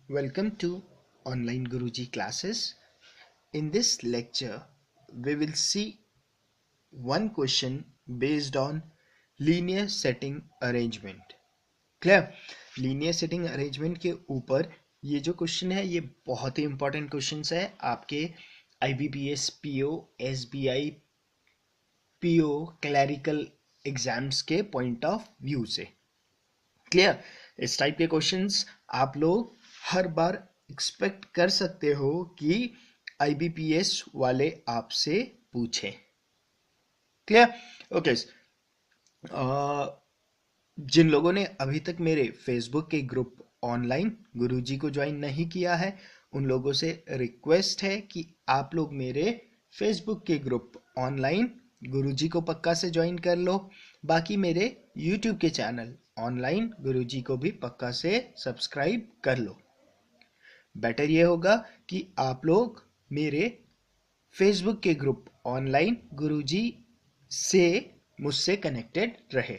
Welcome to Online Guruji classes. In this lecture, we will see one question based on linear setting arrangement. Clear? Linear setting arrangement के ऊपर ये जो question है ये बहुत ही important question है आपके IBPS, PO, SBI, PO clerical exams के पॉइंट ऑफ व्यू से. क्लियर? इस टाइप के क्वेश्चंस आप लोग हर बार एक्सपेक्ट कर सकते हो कि IBPS वाले आपसे पूछें. क्लियर? ओके. जिन लोगों ने अभी तक मेरे फेसबुक के ग्रुप ऑनलाइन गुरुजी को ज्वाइन नहीं किया है उन लोगों से रिक्वेस्ट है कि आप लोग मेरे फेसबुक के ग्रुप ऑनलाइन गुरुजी को पक्का से ज्वाइन कर लो. बाकी मेरे यूट्यूब के चैनल ऑनलाइन गुरुजी को भी पक्का से सब्सक्राइब कर लो. बेटर ये होगा कि आप लोग मेरे फेसबुक के ग्रुप ऑनलाइन गुरुजी से मुझसे कनेक्टेड रहे.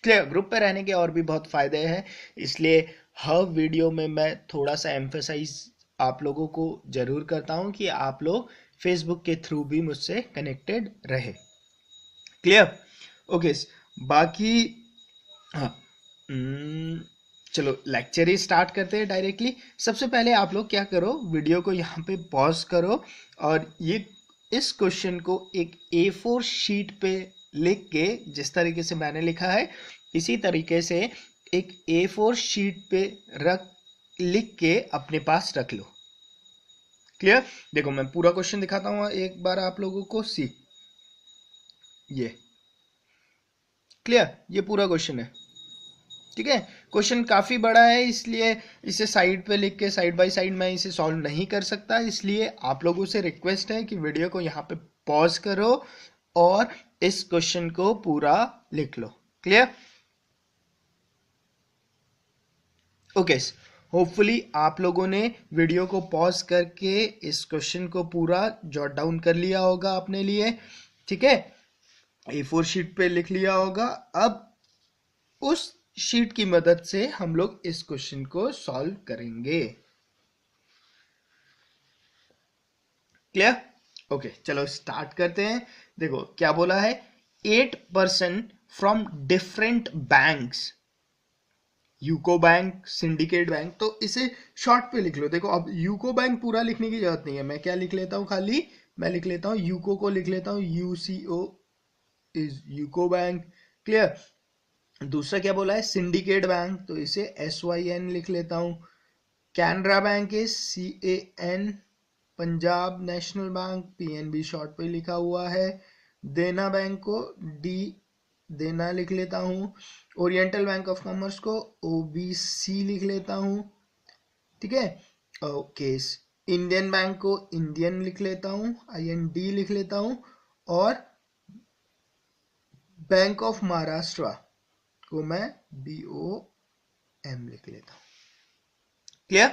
क्लियर? ग्रुप पे रहने के और भी बहुत फायदे हैं, इसलिए हर वीडियो में मैं थोड़ा सा एम्फेसाइज आप लोगों को जरूर करता हूं कि आप लोग फेसबुक के थ्रू भी मुझसे कनेक्टेड रहे. क्लियर? ओके. बाकी हाँ, चलो लेक्चर ही स्टार्ट करते हैं डायरेक्टली. सबसे पहले आप लोग क्या करो, वीडियो को यहाँ पे पॉज करो और ये इस क्वेश्चन को एक A4 शीट पे लिख के, जिस तरीके से मैंने लिखा है इसी तरीके से एक A4 शीट पे लिख के अपने पास रख लो. क्लियर? देखो मैं पूरा क्वेश्चन दिखाता हूँ एक बार आप लोगों को. सी ये क्लियर? ये पूरा क्वेश्चन है. ठीक है? क्वेश्चन काफी बड़ा है, इसलिए इसे साइड पे लिख के साइड बाय साइड मैं इसे सॉल्व नहीं कर सकता. इसलिए आप लोगों से रिक्वेस्ट है कि वीडियो को यहाँ पे पॉज करो और इस क्वेश्चन को पूरा लिख लो. क्लियर? ओके. होपफुली आप लोगों ने वीडियो को पॉज करके इस क्वेश्चन को पूरा जॉट डाउन कर लिया होगा अपने लिए. ठीक है? A4 शीट पे लिख लिया होगा. अब उस शीट की मदद से हम लोग इस क्वेश्चन को सॉल्व करेंगे. क्लियर? ओके. चलो स्टार्ट करते हैं. देखो क्या बोला है, 8% from different banks, UCO bank, syndicate bank. तो इसे शॉर्ट पे लिख लो. देखो अब यूको बैंक पूरा लिखने की जरूरत नहीं है, मैं क्या लिख लेता हूं, खाली मैं लिख लेता हूं यूको को लिख लेता हूं, UCO is UCO bank. Clear? दूसरा क्या बोला है, सिंडिकेट बैंक, तो इसे SYN लिख लेता हूं. Canara bank is CAN, Punjab national bank PNB short पे लिखा हुआ है. देना बैंक को D देना लिख लेता हूं. ओरिएंटल बैंक ऑफ कॉमर्स को OBC लिख लेता हूं. ठीक है? ओके. इंडियन बैंक को इंडियन लिख लेता हूं, IND लिख लेता हूं. और बैंक ऑफ महाराष्ट्र को मैं BOM लिख लेता हूं. क्लियर?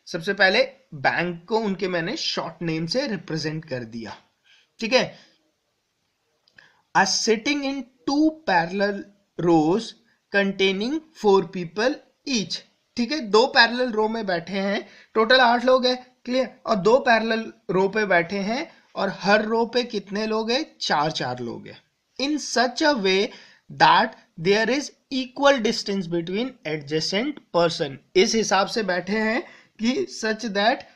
सबसे पहले बैंक को उनके मैंने शॉर्ट नेम से रिप्रेजेंट कर दिया. ठीक है? Are sitting in 2 parallel rows containing 4 people each. ठीक है? 2 पैरेलल रो में बैठे हैं, टोटल 8 लोग हैं. क्लियर? और 2 पैरेलल रो पे बैठे हैं और हर रो पे कितने लोग हैं, 4 लोग हैं. In such a way that there is equal distance between adjacent person. इस हिसाब से बैठे हैं कि सच दैट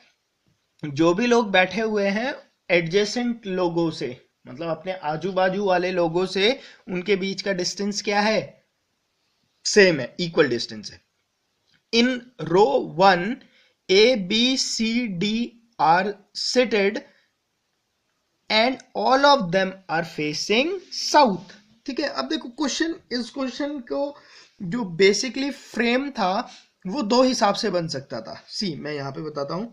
जो भी लोग बैठे हुए हैं एडजेसेंट लोगों से, मतलब अपने आजू बाजू वाले लोगों से, उनके बीच का डिस्टेंस क्या है, सेम है, इक्वल डिस्टेंस है. In row 1 ABCD are seated and all of them are facing south. ठीक है? अब देखो क्वेश्चन, इस क्वेश्चन को जो बेसिकली फ्रेम था वो 2 हिसाब से बन सकता था. सी मैं यहां पे बताता हूं.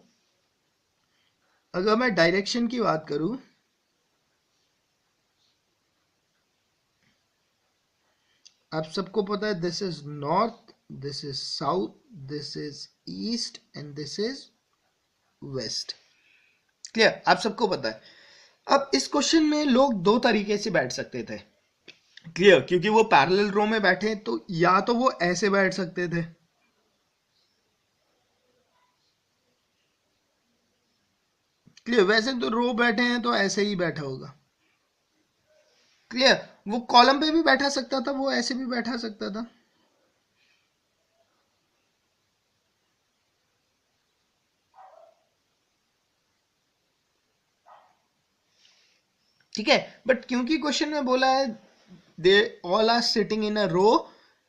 अगर मैं डायरेक्शन की बात करूं, आप सबको पता है this is north, this is south, this is east and this is west. Clear? आप सबको पता है. अब इस क्वेश्चन में लोग 2 तरीके से बैठ सकते थे. क्लियर? क्योंकि वो पैरेलल रो में बैठे, तो या तो वो ऐसे बैठ सकते थे, क्लियर, वैसे तो रो बैठे हैं तो ऐसे ही बैठा होगा। क्लियर, वो कॉलम पे भी बैठा सकता था, वो ऐसे भी बैठा सकता था। ठीक है, बट क्योंकि क्वेश्चन में बोला है they all are sitting in a row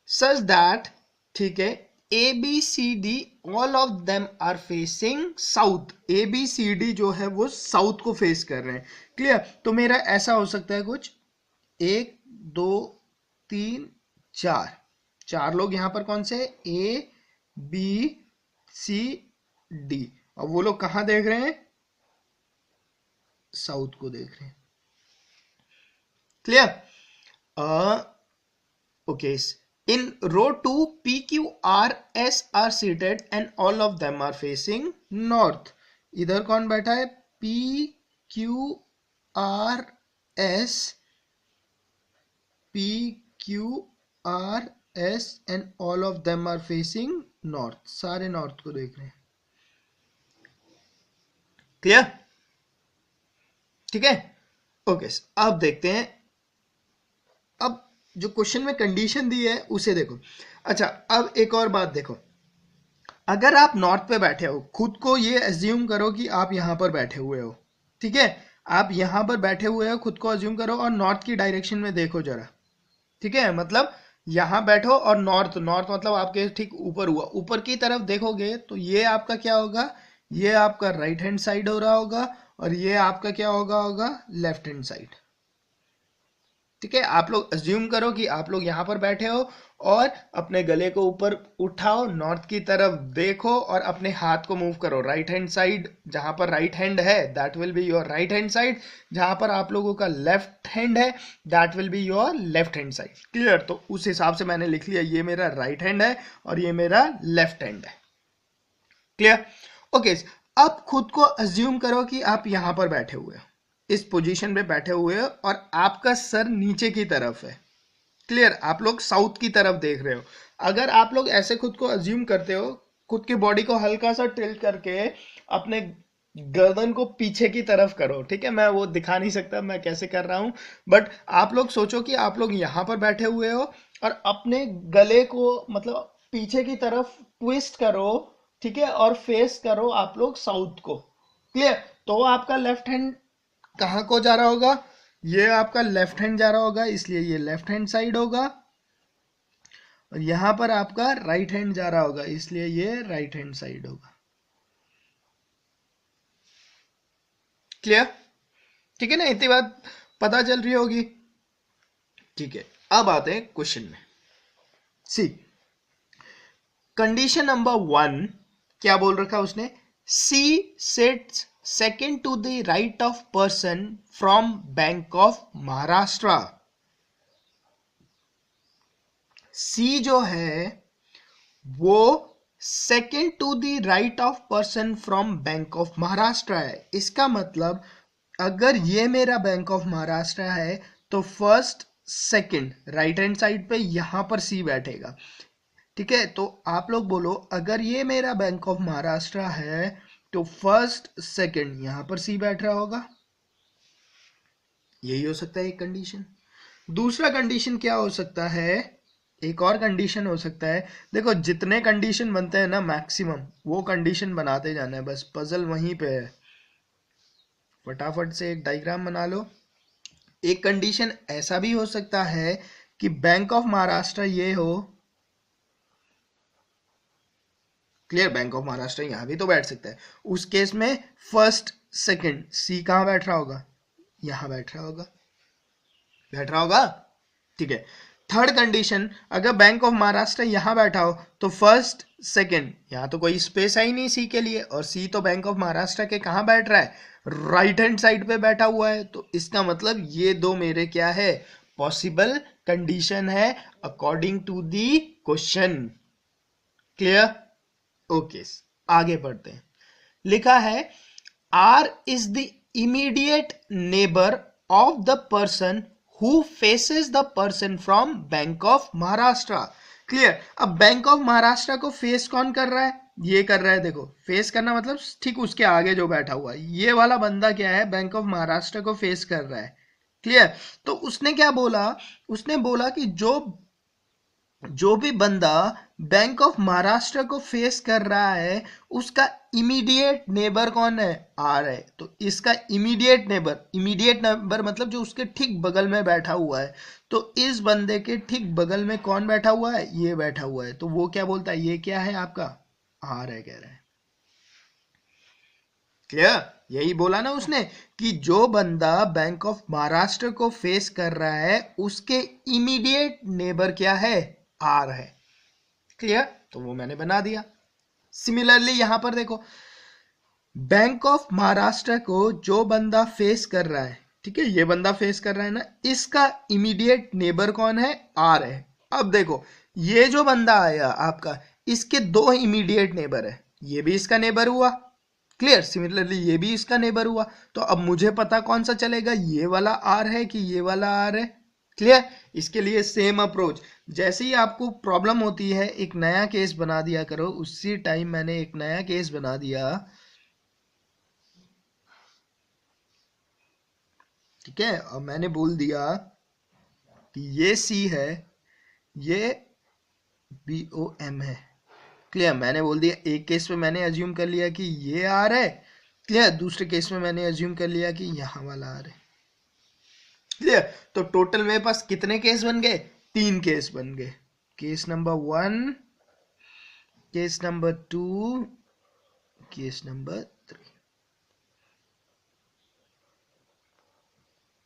such that, ठीक है, A B C D all of them are facing south, A B C D जो है वो साउथ को फेस कर रहे हैं। क्लियर, तो मेरा ऐसा हो सकता है कुछ 1 2 3 4, 4 लोग यहां पर कौन से, ए बी सी डी, और वो लोग कहां देख रहे हैं, साउथ को देख रहे हैं। Clear, okay, in row 2 P Q R S are seated and all of them are facing north। इधर कौन बैठा है, P Q R S, P Q R S and all of them are facing north, सारे north को देख रहे हैं। Clear, ठीक है, ओके, अब देखते हैं, अब जो क्वेश्चन में कंडीशन दी है उसे देखो। अच्छा, अब एक और बात देखो, अगर आप नॉर्थ पे बैठे हो, खुद को ये एज्यूम करो कि आप यहां पर बैठे हुए हो, ठीक है, आप यहां पर बैठे हुए हो, खुद को एज्यूम करो और नॉर्थ की डायरेक्शन में देखो जरा, ठीक है, मतलब यहां बैठो और नॉर्थ, नॉर्थ मतलब आपके ठीक ऊपर हुआ, ऊपर की तरफ देखोगे तो ये आपका क्या होगा, ये आपका राइट हैंड साइड हो रहा होगा और ये आपका क्या होगा लेफ्ट हैंड साइड। ठीक है, आप लोग अज्यूम करो कि आप लोग यहां पर बैठे हो और अपने गले को ऊपर उठाओ, नॉर्थ की तरफ देखो और अपने हाथ को मूव करो राइट हैंड साइड, जहां पर राइट हैंड है that will be your right hand side, जहां पर आप लोगों का लेफ्ट हैंड है that will be your left hand side. Clear, तो उस हिसाब से मैंने लिख लिया ये मेरा राइट हैंड है और ये मेरा लेफ्ट हैंड है। क्लियर, ओके, अब खुद को अज्यूम करो कि आप यहां पर बैठे हुए हो, इस पोजीशन पे बैठे हुए हो और आपका सर नीचे की तरफ है। क्लियर, आप लोग साउथ की तरफ देख रहे हो। अगर आप लोग ऐसे खुद को अज्यूम करते हो, खुद की बॉडी को हल्का सा टिल्ट करके अपने गर्दन को पीछे की तरफ करो, ठीक है, मैं वो दिखा नहीं सकता मैं कैसे कर रहा हूं, बट आप लोग सोचो कि आप लोग यहां पर बैठे हुए हो और अपने गले को मतलब पीछे की तरफ ट्विस्ट करो, ठीक है, और फेस करो आप लोग साउथ को। क्लियर, तो आपका लेफ्ट हैंड कहां को जा रहा होगा, ये आपका लेफ्ट हैंड जा रहा होगा, इसलिए ये लेफ्ट हैंड साइड होगा, और यहां पर आपका राइट हैंड जा रहा होगा, इसलिए ये राइट हैंड साइड होगा। क्लियर, ठीक है ना, इतनी बात पता चल रही होगी। ठीक है, अब आते हैं क्वेश्चन में। सी कंडीशन नंबर 1 क्या बोल रखा है उसने, C sits second to the right of person from Bank of Maharashtra। C जो है वो second to the right of person from Bank of Maharashtra है। इसका मतलब अगर ये मेरा बैंक ऑफ महाराष्ट्र है तो first second right hand side पे यहां पर सी बैठेगा। ठीक है, तो आप लोग बोलो अगर ये मेरा बैंक ऑफ महाराष्ट्र है तो फर्स्ट सेकंड यहां पर सी बैठ रहा होगा, यही हो सकता है एक कंडीशन। दूसरा कंडीशन क्या हो सकता है, एक और कंडीशन हो सकता है, देखो जितने कंडीशन बनते हैं ना मैक्सिमम वो कंडीशन बनाते जाना है, बस पजल वहीं पे है। फटाफट से एक डायग्राम बना लो। एक कंडीशन ऐसा भी हो सकता है कि बैंक ऑफ महाराष्ट्र ये हो, क्लियर, बैंक ऑफ महाराष्ट्र यहां भी तो बैठ सकता है, उस केस में फर्स्ट सेकंड सी कहां बैठ रहा होगा, यहां बैठ रहा होगा, ठीक है। थर्ड कंडीशन, अगर बैंक ऑफ महाराष्ट्र यहां बैठा हो तो फर्स्ट सेकंड, यहां तो कोई स्पेस है ही नहीं सी के लिए, और सी तो बैंक ऑफ महाराष्ट्र के कहां बैठ रहा है, राइट हैंड साइड पे बैठा हुआ है, तो इसका मतलब ये दो मेरे क्या है, पॉसिबल कंडीशन है according to the question. Clear, okay, आगे बढ़ते हैं। लिखा है R is the immediate neighbour of the person who faces the person from bank of Maharashtra. Clear, अब बैंक ऑफ महाराष्ट्र को फेस कौन कर रहा है, ये कर रहा है, देखो फेस करना मतलब ठीक उसके आगे जो बैठा हुआ है, ये वाला बंदा क्या है, बैंक ऑफ महाराष्ट्र को फेस कर रहा है। क्लियर? तो उसने क्या बोला, उसने बोला कि जो भी बंदा बैंक ऑफ महाराष्ट्र को फेस कर रहा है उसका इमीडिएट नेबर कौन है, आर है। तो इसका इमीडिएट नेबर मतलब जो उसके ठीक बगल में बैठा हुआ है, तो इस बंदे के ठीक बगल में कौन बैठा हुआ है, ये बैठा हुआ है। तो वो क्या बोलता है, ये क्या है आपका, आर है, कह रहा है। क्लियर? यही बोला ना उसने कि जो बंदा बैंक ऑफ महाराष्ट्र को फेस कर रहा है उसके इमीडिएट नेबर क्या है, आर है। क्लियर? तो वो मैंने बना दिया। सिमिलरली यहां पर देखो, बैंक ऑफ महाराष्ट्र को जो बंदा फेस कर रहा है, ठीक है, ये बंदा फेस कर रहा है ना, इसका इमीडिएट नेबर कौन है, आर है। अब देखो ये जो बंदा आया आपका, इसके दो इमीडिएट नेबर है, ये भी इसका नेबर हुआ। क्लियर? सिमिलरली ये भी इसका नेबर हुआ। तो अब मुझे पता कौन सा चलेगा, ये वाला आर है कि ये वाला आर है। क्लियर? इसके लिए सेम अप्रोच, जैसे ही आपको प्रॉब्लम होती है एक नया केस बना दिया करो। उसी टाइम मैंने एक नया केस बना दिया, ठीक है, और मैंने बोल दिया कि ये सी है, ये बी ओ एम है। क्लियर? मैंने बोल दिया, एक केस में मैंने अज्यूम कर लिया कि ये आर है। क्लियर? दूसरे केस में मैंने अज्यूम कर लिया कि यहां वाला आर है। क्लियर? तो टोटल मेरे पास कितने केस बन गए, 3 केस बन गए। Case number 1, case number 2, case number 3।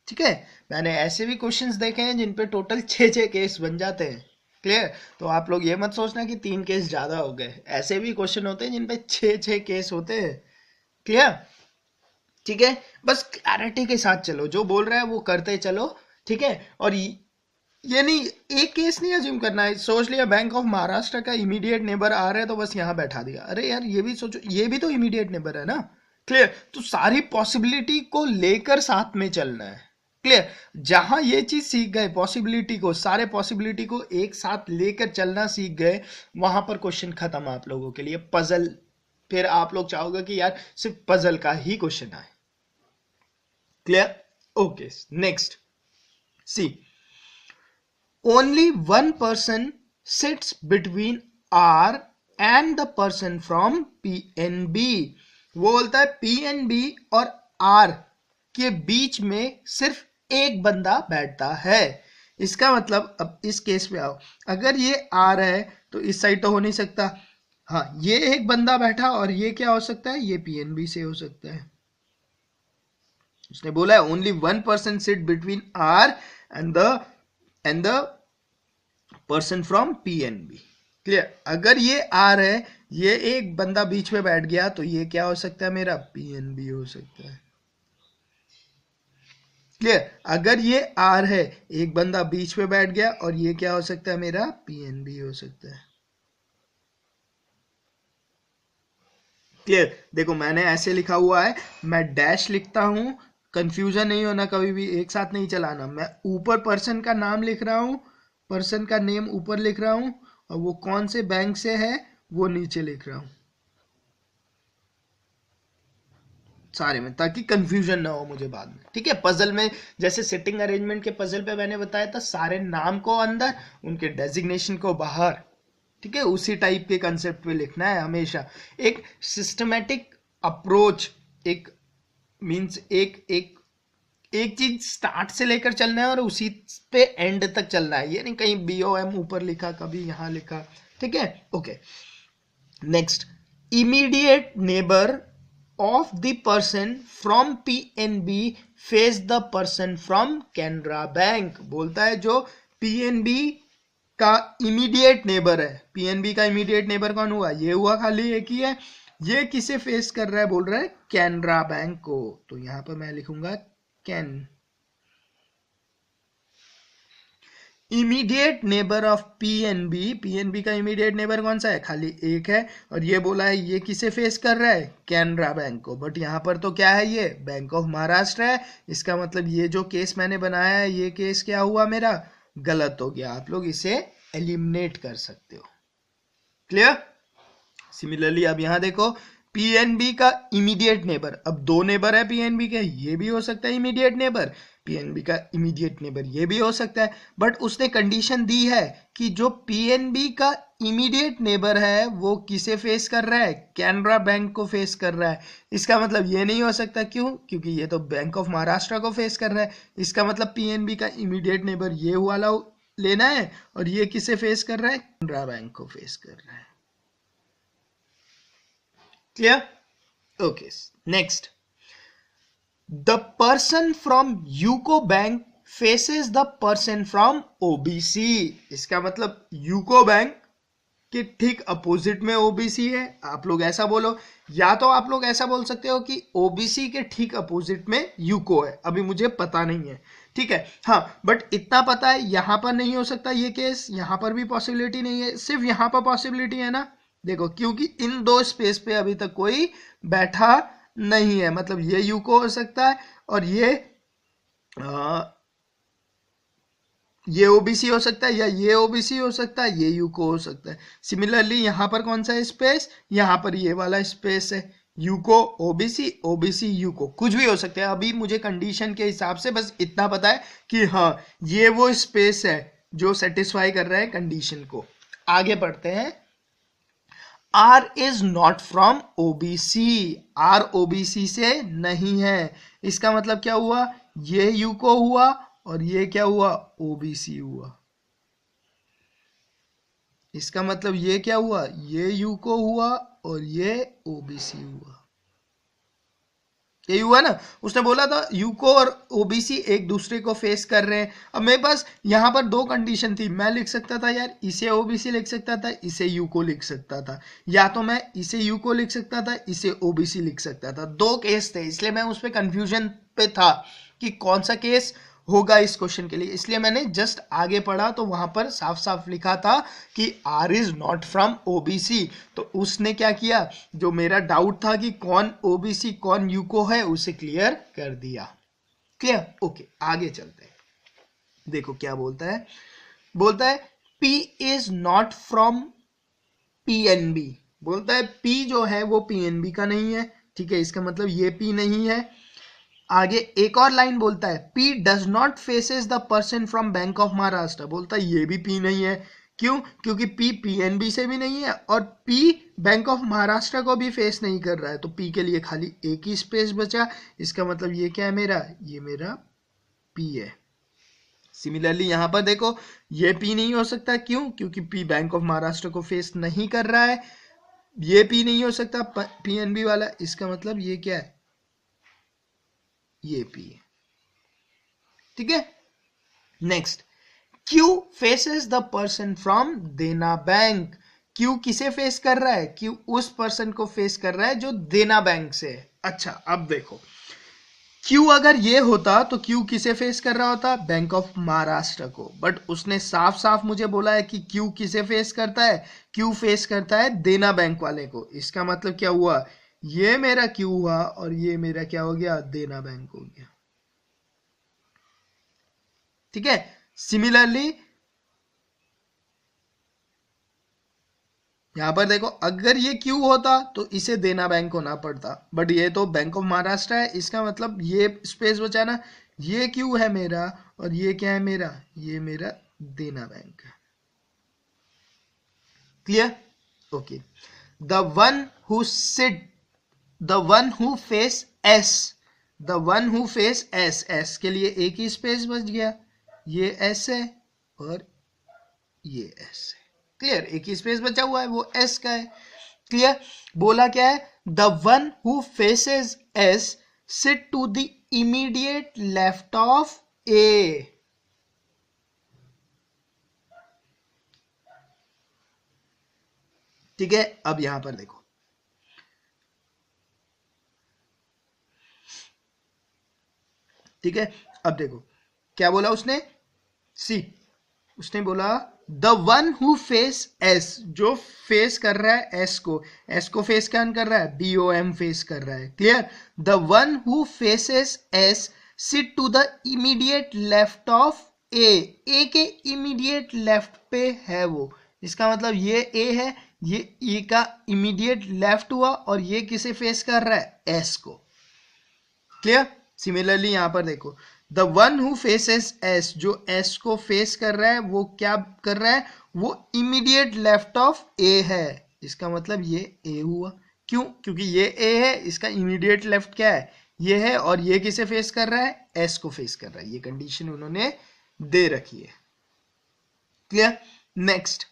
ठीक है? मैंने ऐसे भी क्वेश्चंस देखे हैं जिन पे टोटल 6 केस बन जाते हैं। क्लियर? तो आप लोग ये मत सोचना कि 3 केस ज्यादा हो गए, ऐसे भी क्वेश्चन होते हैं जिन पे 6 केस होते हैं। क्लियर? ठीक है, बस क्लैरिटी के साथ चलो, जो बोल रहा है वो करते चलो। ठीक है? और ये नहीं, एक केस नहीं अज्यूम करना है। सोच लिया बैंक ऑफ महाराष्ट्र का इमीडिएट नेबर आ रहा है तो बस यहां बैठा दिया। अरे यार ये भी सोचो, ये भी तो इमीडिएट नेबर है ना। क्लियर? तो सारी पॉसिबिलिटी को लेकर साथ में चलना है। क्लियर? जहां ये चीज सीख गए, पॉसिबिलिटी को, सारे पॉसिबिलिटी को एक साथ लेकर चलना सीख गए, वहां पर क्वेश्चन खत्म आप लोगों के लिए। पजल, फिर आप लोग चाहोगे कि यार सिर्फ पजल का ही क्वेश्चन आए। Clear? Okay, next C, only one person sits between R and the person from PNB। वो बोलता है PNB और R के बीच में सिर्फ एक बंदा बैठता है। इसका मतलब, अब इस केस में आओ, अगर ये R है तो इस साइड तो हो नहीं सकता। हाँ, ये एक बंदा बैठा, और ये क्या हो सकता है, ये PNB से हो सकता है। उसने बोला है only one person sit between R and the person from PNB। Clear? अगर ये आर है, ये एक बंदा बीच में बैठ गया, तो ये क्या हो सकता है, मेरा PNB हो सकता है। क्लियर? अगर ये आर है, एक बंदा बीच में बैठ गया, और ये क्या हो सकता है, मेरा PNB हो सकता है। क्लियर? देखो मैंने ऐसे लिखा हुआ है, मैं डैश लिखता हूं, कंफ्यूजन नहीं होना, कभी भी एक साथ नहीं चलाना। मैं ऊपर पर्सन का नाम लिख रहा हूं, पर्सन का नेम ऊपर लिख रहा हूं, और वो कौन से बैंक से है वो नीचे लिख रहा हूं, सारे में, ताकि कंफ्यूजन ना हो मुझे बाद में। ठीक है? पजल में जैसे सिटिंग अरेंजमेंट के पजल पे मैंने बताया था, सारे नाम को अंदर, उनके डेजिग्नेशन को बाहर। ठीक है? उसी टाइप के कंसेप्ट पे लिखना है हमेशा। एक सिस्टमेटिक अप्रोच, एक मींस एक चीज स्टार्ट से लेकर चलना है और उसी पे एंड तक चलना है। ये नहीं कहीं BOM ऊपर लिखा, कभी यहां लिखा। ठीक है? Okay, next, immediate neighbour of the person from PNB face the person from Canara bank. बोलता है जो PNB का इमीडिएट नेबर है, PNB का इमीडिएट नेबर कौन हुआ, ये हुआ, खाली एक ही है। ये किसे फेस कर रहा है, बोल रहा है कैनरा बैंक को। तो यहां पर मैं लिखूंगा can. Immediate neighbour of PNB का इमीडिएट नेबर कौन सा है, खाली एक है, और ये बोला है ये किसे फेस कर रहा है, कैनरा बैंक को। बट यहाँ पर तो क्या है, ये बैंक ऑफ महाराष्ट्र है। इसका मतलब ये जो केस मैंने बनाया है, ये केस क्या हुआ, मेरा गलत हो गया। आप लोग इसे एलिमिनेट कर सकते हो। क्लियर? सिमिलरली अब यहाँ देखो पीएनबी का इमीडिएट नेबर, अब दो नेबर है पीएनबी के, ये भी हो सकता है इमीडिएट नेबर, पीएनबी का इमीडिएट नेबर ये भी हो सकता है, बट उसने कंडीशन दी है कि जो पीएनबी का इमीडिएट नेबर है वो किसे फेस कर रहा है, कैनरा बैंक को फेस कर रहा है। इसका मतलब ये नहीं हो सकता, क्यों, क्योंकि ये तो बैंक ऑफ महाराष्ट्र को फेस कर रहा है। इसका मतलब पीएनबी का इमीडिएट नेबर ये वाला लेना है, और ये किसे फेस कर रहा है, कैनरा बैंक को फेस कर रहा है। Clear? Okay. Next. The person from UCO Bank faces the person from OBC. इसका मतलब UCO बैंक के ठीक अपोजिट में OBC है। आप लोग ऐसा बोलो, या तो आप लोग ऐसा बोल सकते हो कि OBC के ठीक अपोजिट में UCO है। अभी मुझे पता नहीं है, ठीक है, हाँ, बट इतना पता है यहां पर नहीं हो सकता ये केस, यहां पर भी पॉसिबिलिटी नहीं है, सिर्फ यहां पर पॉसिबिलिटी है ना। देखो, क्योंकि इन दो स्पेस पे अभी तक कोई बैठा नहीं है, मतलब ये यूको हो सकता है और ये ओबीसी हो सकता है, या ये ओबीसी हो सकता है, ये यूको हो सकता है। सिमिलरली यहां पर कौन सा स्पेस, यहां पर ये वाला स्पेस है, यूको ओबीसी, ओबीसी यूको, कुछ भी हो सकता है। अभी मुझे कंडीशन के हिसाब से बस इतना पता है कि हाँ ये वो स्पेस है जो सेटिस्फाई कर रहा है कंडीशन को। आगे बढ़ते हैं। R is not from OBC, R OBC से नहीं है। इसका मतलब क्या हुआ, ये यूको हुआ और ये क्या हुआ, ओबीसी हुआ। इसका मतलब ये क्या हुआ, ये यूको हुआ और ये ओबीसी हुआ। यही हुआ ना, उसने बोला था यूको और ओबीसी एक दूसरे को फेस कर रहे हैं। अब मेरे पास यहाँ पर दो कंडीशन थी, मैं लिख सकता था यार इसे ओबीसी लिख सकता था, इसे यूको लिख सकता था, या तो मैं इसे यूको लिख सकता था, इसे ओबीसी लिख सकता था। दो केस थे, इसलिए मैं उस पर कंफ्यूजन पे था कि कौन सा केस होगा इस क्वेश्चन के लिए। इसलिए मैंने जस्ट आगे पढ़ा तो वहां पर साफ साफ लिखा था कि R is not from OBC. तो उसने क्या किया, जो मेरा डाउट था कि कौन ओबीसी कौन यूको है, उसे क्लियर कर दिया। क्लियर, ओके, आगे चलते हैं। देखो क्या बोलता है, बोलता है P is not from PNB. बोलता है P जो है वो पीएनबी का नहीं है, ठीक है, इसका मतलब ये P नहीं है। आगे एक और लाइन बोलता है P does not faces the person from bank of Maharashtra. बोलता है ये भी P नहीं है, क्यों, क्योंकि P पीएनबी से भी नहीं है और P बैंक ऑफ महाराष्ट्र को भी फेस नहीं कर रहा है। तो P के लिए खाली एक ही स्पेस बचा। इसका मतलब ये क्या है मेरा, ये मेरा P है। सिमिलरली यहां पर देखो ये P नहीं हो सकता, क्यों, क्योंकि P बैंक ऑफ महाराष्ट्र को फेस नहीं कर रहा है। ये P नहीं हो सकता पीएनबी वाला, इसका मतलब ये क्या है, ये P है, ठीक है। Next, Q faces the person from देना बैंक। Q किसे फेस कर रहा है, Q उस पर्सन को फेस कर रहा है जो देना बैंक से है। अच्छा, अब देखो Q अगर ये होता तो Q किसे फेस कर रहा होता, बैंक ऑफ महाराष्ट्र को, बट उसने साफ साफ मुझे बोला है कि Q किसे फेस करता है, Q फेस करता है देना बैंक वाले को। इसका मतलब क्या हुआ, ये मेरा Q हुआ और ये मेरा क्या हो गया, देना बैंक हो गया, ठीक है। सिमिलरली यहां पर देखो अगर ये Q होता तो इसे देना बैंक होना पड़ता, बट ये तो बैंक ऑफ महाराष्ट्र है। इसका मतलब ये स्पेस बचाना, ये Q है मेरा और ये क्या है मेरा, ये मेरा देना बैंक है। Clear, okay. The one who sit, the one who face S, the one who face S, S के लिए एक ही स्पेस बच गया, ये एस है और ये एस है। क्लियर, एक ही स्पेस बचा हुआ है वो एस का है। क्लियर, बोला क्या है, the one who faces S sit to the immediate left of A. ठीक है, अब यहां पर देखो, ठीक है, अब देखो क्या बोला उसने, सी, उसने बोला the one who face S, जो फेस कर रहा है एस को, एस को फेस कौन कर रहा है, BOM फेस कर रहा है। Clear, the one who faces S sit to the immediate left of A, A के इमीडिएट लेफ्ट पे है वो। इसका मतलब ये ए है, ये ई का इमीडिएट लेफ्ट हुआ और ये किसे फेस कर रहा है, एस को। क्लियर। सिमिलरली यहां पर देखो, the one who faces S, जो एस को फेस कर रहा है वो क्या कर रहा है, वो इमीडिएट लेफ्ट ऑफ ए है। इसका मतलब ये ए हुआ। क्यों? क्योंकि ये ए है, इसका इमीडिएट लेफ्ट क्या है, ये है, और ये किसे फेस कर रहा है, एस को फेस कर रहा है। ये कंडीशन उन्होंने दे रखी है। क्लियर। Next,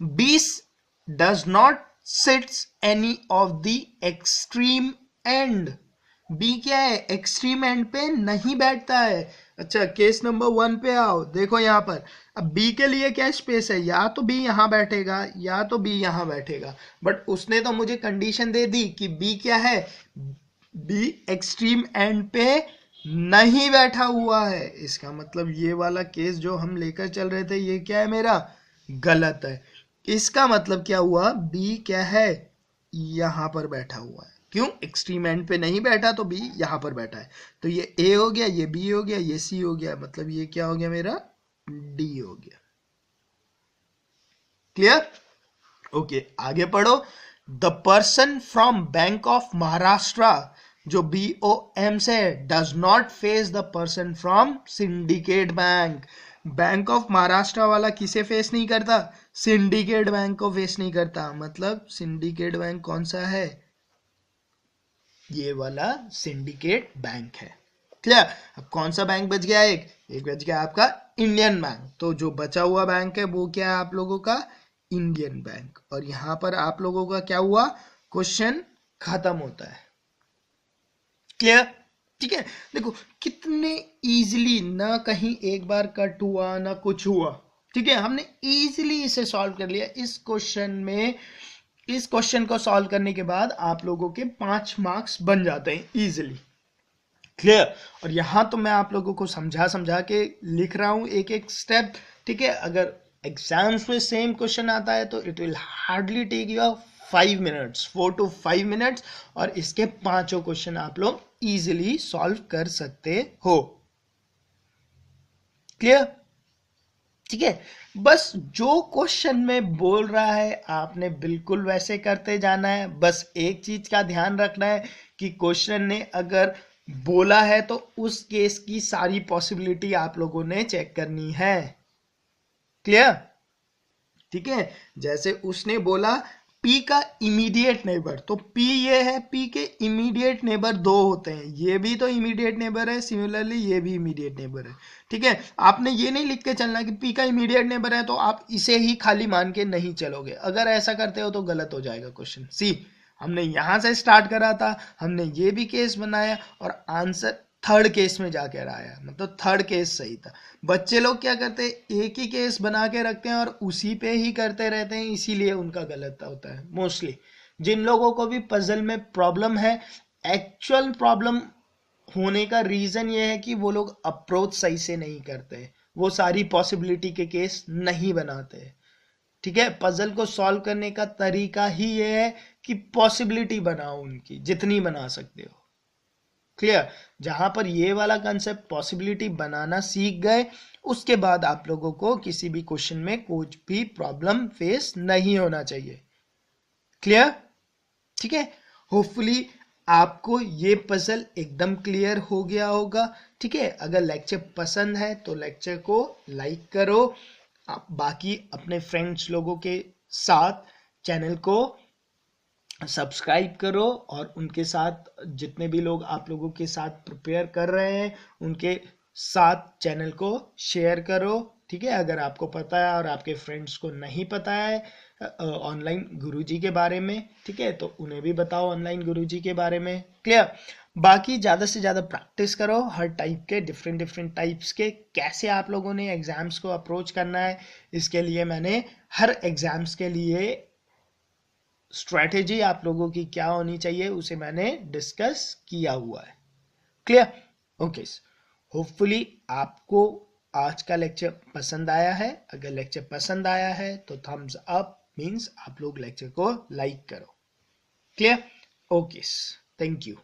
B's does not sits any of the extreme end. B क्या है, एक्सट्रीम एंड पे नहीं बैठता है। अच्छा, केस नंबर 1 पे आओ, देखो यहां पर अब बी के लिए क्या स्पेस है, या तो बी यहां बैठेगा या तो बी यहां बैठेगा, बट उसने तो मुझे कंडीशन दे दी कि बी क्या है, बी एक्सट्रीम एंड पे नहीं बैठा हुआ है। इसका मतलब ये वाला केस जो हम लेकर चल रहे थे ये क्या है, मेरा गलत है। इसका मतलब क्या हुआ, बी क्या है, यहां पर बैठा हुआ है। क्यों? एक्सट्रीम एंड पे नहीं बैठा तो बी यहां पर बैठा है। तो ये ए हो गया, ये बी हो गया, ये सी हो गया, मतलब ये क्या हो गया, मेरा डी हो गया। क्लियर। ओके, आगे पढ़ो। The person from bank of Maharashtra, जो BOM से does not face the person from syndicate bank. Bank of Maharashtra वाला किसे फेस नहीं करता, सिंडिकेट बैंक को फेस नहीं करता। मतलब सिंडिकेट बैंक कौन सा है, ये वाला सिंडिकेट बैंक है। क्लियर। अब कौन सा बैंक बच गया, एक बच गया आपका इंडियन बैंक। तो जो बचा हुआ बैंक है वो क्या है आप लोगों का, इंडियन बैंक। और यहां पर आप लोगों का क्या हुआ, क्वेश्चन खत्म होता है। क्लियर। ठीक है, देखो कितने इजीली, ना कहीं एक बार कट हुआ ना कुछ हुआ। ठीक है, हमने इजीली इसे सॉल्व कर लिया। इस क्वेश्चन में, इस क्वेश्चन को सॉल्व करने के बाद आप लोगों के 5 मार्क्स बन जाते हैं इजीली। क्लियर। और यहां तो मैं आप लोगों को समझा समझा के लिख रहा हूं एक एक स्टेप। ठीक है, अगर एग्जाम्स में सेम क्वेश्चन आता है तो it will hardly take you 5 minutes, 4 to 5 minutes, और इसके 5 क्वेश्चन आप लोग इजीली सॉल्व कर सकते हो। क्लियर। ठीक है, बस जो क्वेश्चन में बोल रहा है आपने बिल्कुल वैसे करते जाना है। बस एक चीज का ध्यान रखना है कि क्वेश्चन ने अगर बोला है तो उस केस की सारी पॉसिबिलिटी आप लोगों ने चेक करनी है। क्लियर। ठीक है, जैसे उसने बोला P का इमीडिएट नेबर, तो P ये है, P के इमीडिएट नेबर 2 होते हैं, ये भी तो इमीडिएट नेबर है, सिमिलरली ये भी इमीडिएट नेबर है। ठीक है, आपने ये नहीं लिख के चलना कि P का इमीडिएट नेबर है तो आप इसे ही खाली मान के नहीं चलोगे। अगर ऐसा करते हो तो गलत हो जाएगा क्वेश्चन। सी, हमने यहां से स्टार्ट करा था, हमने ये भी केस बनाया और आंसर थर्ड केस में जाकर आया, मतलब थर्ड केस सही था। बच्चे लोग क्या करते हैं, एक ही केस बना के रखते हैं और उसी पे ही करते रहते हैं, इसीलिए उनका गलत होता है मोस्टली। जिन लोगों को भी पजल में प्रॉब्लम है, एक्चुअल प्रॉब्लम होने का रीजन ये है कि वो लोग अप्रोच सही से नहीं करते, वो सारी पॉसिबिलिटी के केस नहीं बनाते। ठीक है, पजल को सॉल्व करने का तरीका ही ये है कि पॉसिबिलिटी बनाओ उनकी जितनी बना सकते हो। क्लियर। जहां पर ये वाला कंसेप्ट पॉसिबिलिटी बनाना सीख गए, उसके बाद आप लोगों को किसी भी क्वेश्चन में कुछ भी प्रॉब्लम फेस नहीं होना चाहिए। क्लियर। ठीक है, होपफुली आपको ये पजल एकदम क्लियर हो गया होगा। ठीक है, अगर लेक्चर पसंद है तो लेक्चर को लाइक करो, आप बाकी अपने फ्रेंड्स लोगों के साथ चैनल को सब्सक्राइब करो, और उनके साथ जितने भी लोग आप लोगों के साथ प्रिपेयर कर रहे हैं उनके साथ चैनल को शेयर करो। ठीक है, अगर आपको पता है और आपके फ्रेंड्स को नहीं पता है ऑनलाइन गुरुजी के बारे में, ठीक है, तो उन्हें भी बताओ ऑनलाइन गुरुजी के बारे में। क्लियर। बाकी ज़्यादा से ज़्यादा प्रैक्टिस करो हर टाइप के, डिफरेंट डिफरेंट टाइप्स के, कैसे आप लोगों ने एग्ज़ाम्स को अप्रोच करना है। इसके लिए मैंने हर एग्ज़ाम्स के लिए स्ट्रैटेजी आप लोगों की क्या होनी चाहिए उसे मैंने डिस्कस किया हुआ है। क्लियर। ओके, होपफुली आपको आज का लेक्चर पसंद आया है। अगर लेक्चर पसंद आया है तो थम्स अप मींस आप लोग लेक्चर को लाइक करो। क्लियर। Okay, thank you.